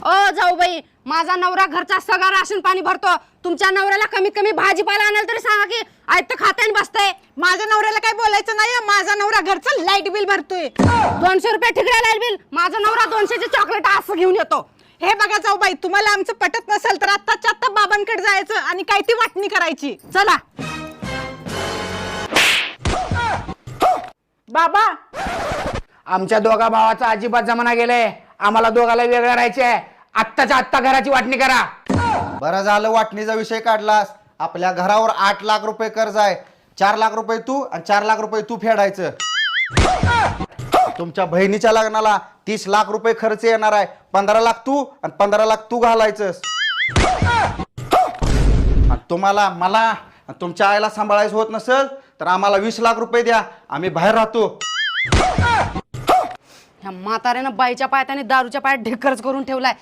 ओ जाऊबाई, माझा नवरा घरचा सगळा राशन पाणी भरतो. तुमच्या नवऱ्याला कमीत कमी भाजीपाला आणाल तरी सांगा की आयत खाते आणि बसतंय. माझ्या नवऱ्याला काय बोलायचं नाही. माझा नवरा घरचं लाईट बिल भरतोय. 200 रुपये ठिकड्या लाईट बिल. माझा नवरा 200चे चॉकलेट असं घेऊन येतो. हे बघा जाऊबाई, तुम्हाला आमचं पटत नसेल तर आत्ताच्या आत्ता बाबांकडे जायचं आणि काय ती वाटणी करायची. चला. बाबा, आमच्या दोघा भावाचा अजिबात जमाना गेलाय. आम्हाला दोघाला वेगळं राहायचंय. आत्ताच्या आत्ता घराची वाटणी करा. बरं झालं वाटणीचा विषय काढलास. आपल्या घरावर 8 लाख रुपये कर्ज आहे. 4 लाख रुपये तू आणि 4 लाख रुपये तू फेडायचं. तुमच्या बहिणीच्या लग्नाला 30 लाख रुपये खर्च येणार आहे. 15 लाख तू आणि 15 लाख तू घालायचंस. आणि तुम्हाला, मला आणि तुमच्या आईला सांभाळायचं होत नसेल तर आम्हाला 20 लाख रुपये द्या. आम्ही बाहेर राहतो. ह्या म्हाताऱ्यानं बाईच्या पायात आणि दारूच्या पायात ढेकरच करून ठेवलाय.